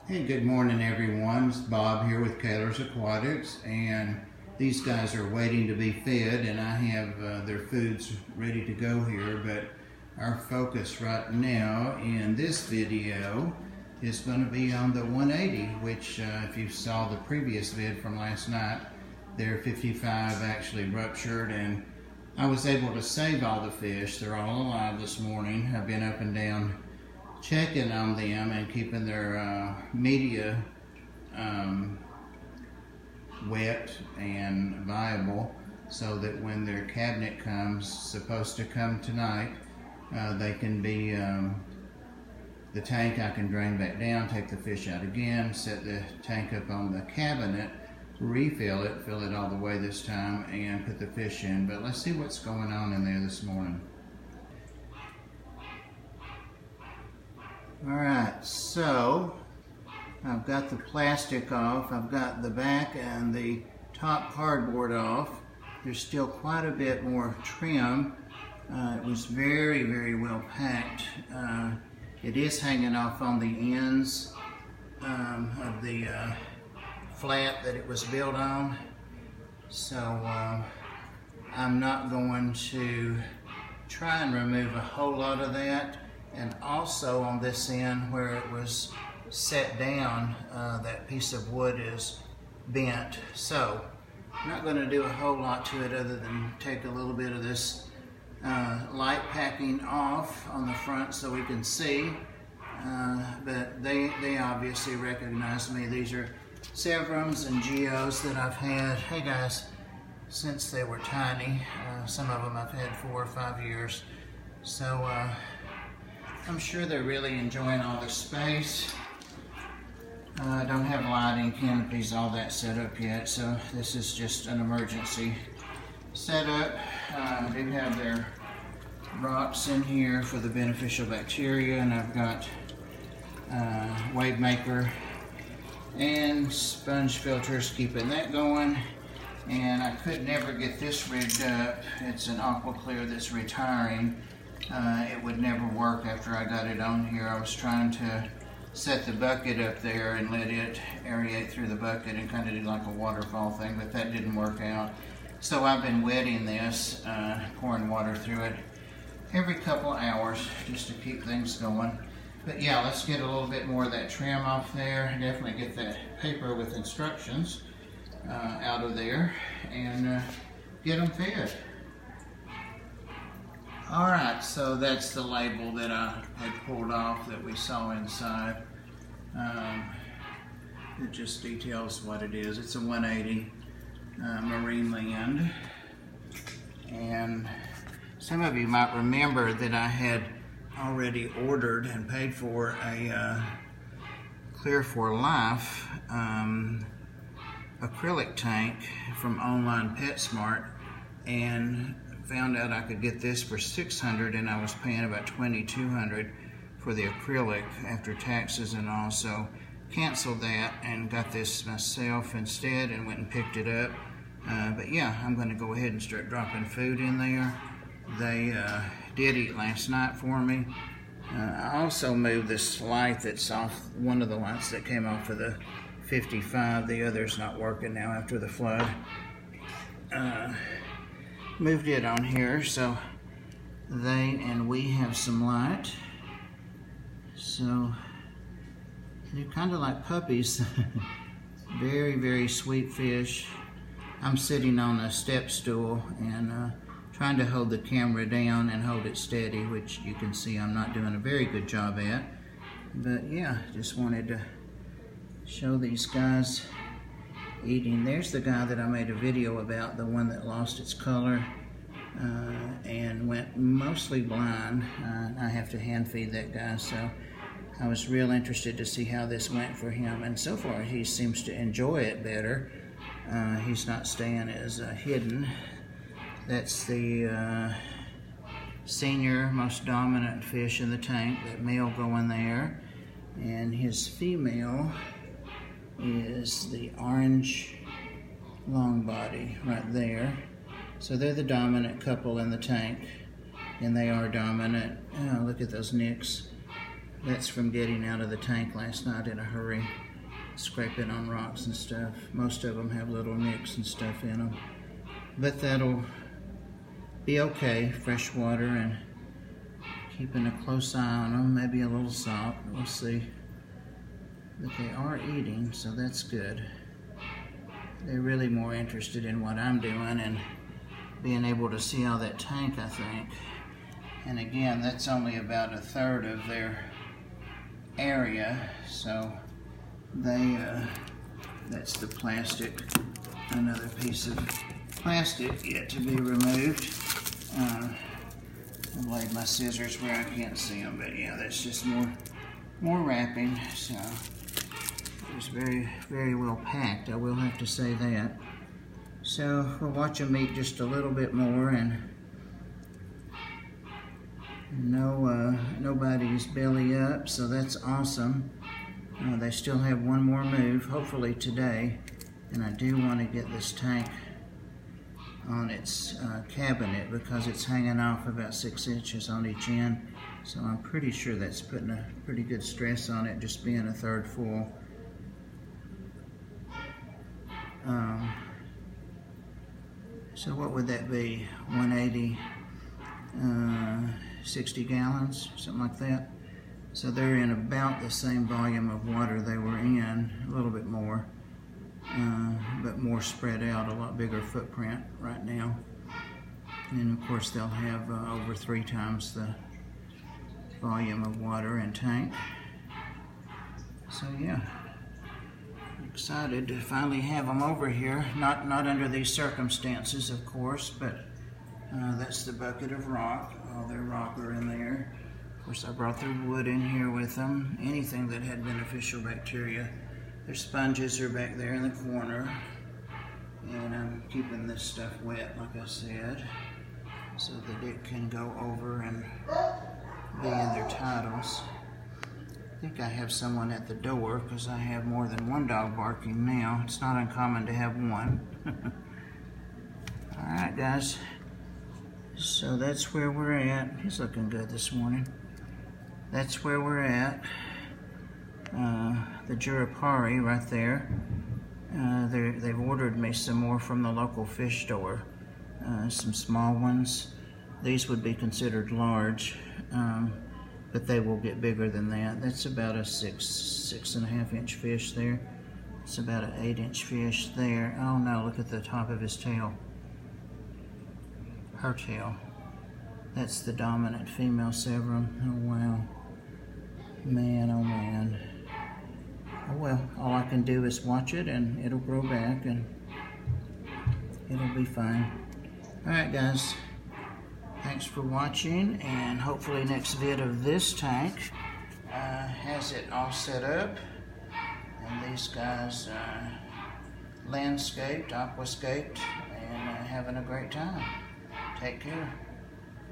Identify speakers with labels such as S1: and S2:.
S1: Hey, good morning everyone. It's Bob here with Kaler's Aquatics, and these guys are waiting to be fed, and I have their foods ready to go here. But our focus right now in this video is going to be on the 180, which if you saw the previous vid from last night, their 55 actually ruptured, and I was able to save all the fish. They're all alive this morning. I've been up and down checking on them and keeping their media wet and viable, so that when their cabinet comes, supposed to come tonight, they can be the tank. I can drain back down, take the fish out again, set the tank up on the cabinet, refill it, fill it all the way this time, and put the fish in. But let's see what's going on in there this morning. Alright, so I've got the plastic off, I've got the back and the top cardboard off. There's still quite a bit more trim. It was very well packed. It is hanging off on the ends of the flat that it was built on. So I'm not going to try and remove a whole lot of that. And also on this end where it was set down, that piece of wood is bent. So I'm not going to do a whole lot to it other than take a little bit of this light packing off on the front so we can see. But they obviously recognize me. These are Severums and Geos that I've had, hey guys, since they were tiny. Some of them I've had 4 or 5 years. So I'm sure they're really enjoying all the space. I don't have lighting, canopies, all that set up yet, so this is just an emergency setup. I do have their rocks in here for the beneficial bacteria, and I've got wave maker and sponge filters keeping that going. And I could never get this rigged up. It's an aqua clear that's retiring. It would never work after I got it on here. I was trying to set the bucket up there and let it aerate through the bucket and kind of do like a waterfall thing, but that didn't work out. So I've been wetting this, pouring water through it every couple hours just to keep things going. But yeah, let's get a little bit more of that trim off there. Definitely get that paper with instructions out of there and get them fed. Alright, so that's the label that I had pulled off that we saw inside. It just details what it is. It's a 180 marine land. And some of you might remember that I had already ordered and paid for a Clear for Life acrylic tank from online PetSmart, and found out I could get this for $600, and I was paying about $2,200 for the acrylic after taxes and all. So canceled that and got this myself instead and went and picked it up. But yeah, I'm going to go ahead and start dropping food in there. They did eat last night for me. I also moved this light that's off, one of the lights that came off of the 55. The other's not working now after the flood. Moved it on here so they and we have some light. So they're kind of like puppies. very sweet fish. I'm sitting on a step stool and trying to hold the camera down and hold it steady, which you can see I'm not doing a very good job at. But yeah, just wanted to show these guys eating. There's the guy that I made a video about, the one that lost its color and went mostly blind. I have to hand feed that guy, so I was real interested to see how this went for him, and so far he seems to enjoy it better. He's not staying as hidden. That's the senior, most dominant fish in the tank, that male going there, and his female is the orange long body right there. So they're the dominant couple in the tank, and they are dominant. Oh, look at those nicks. That's from getting out of the tank last night in a hurry, scraping on rocks and stuff. Most of them have little nicks and stuff in them. But that'll be okay, fresh water, and keeping a close eye on them, maybe a little salt, we'll see. But they are eating, so that's good. They're really more interested in what I'm doing and being able to see all that tank, I think. And again, that's only about 1/3 of their area, so they, that's the plastic, another piece of plastic yet to be removed. I've laid my scissors where I can't see them, but yeah, that's just more wrapping, so it was very, very well packed, I will have to say that. So we'll watch them eat just a little bit more, and nobody's belly up, so that's awesome. They still have one more move, hopefully today, and I do want to get this tank on its cabinet because it's hanging off about 6 inches on each end, so I'm pretty sure that's putting a pretty good stress on it, just being 1/3 full. So what would that be? 180, 60 gallons, something like that. So they're in about the same volume of water they were in, a little bit more, but more spread out, a lot bigger footprint right now. And of course they'll have over 3 times the volume of water in tank. So yeah, excited to finally have them over here. Not under these circumstances, of course, but that's the bucket of rock. All their rock are in there. Of course, I brought their wood in here with them. Anything that had beneficial bacteria. Their sponges are back there in the corner. And I'm keeping this stuff wet, like I said, so that it can go over and be in their titles. I think I have someone at the door because I have more than one dog barking now. It's not uncommon to have one. Alright guys, so that's where we're at. He's looking good this morning. That's where we're at. The Jurapari right there. They've ordered me some more from the local fish store. Some small ones. These would be considered large. But they will get bigger than that. That's about a 6.5 inch fish there. It's about an 8-inch fish there. Oh no, look at the top of his tail. Her tail. That's the dominant female Severum. Oh wow. Man, oh man. Oh well, all I can do is watch it and it'll grow back and it'll be fine. Alright guys. Thanks for watching, and hopefully next vid of this tank has it all set up, and these guys landscaped, aquascaped, and having a great time. Take care.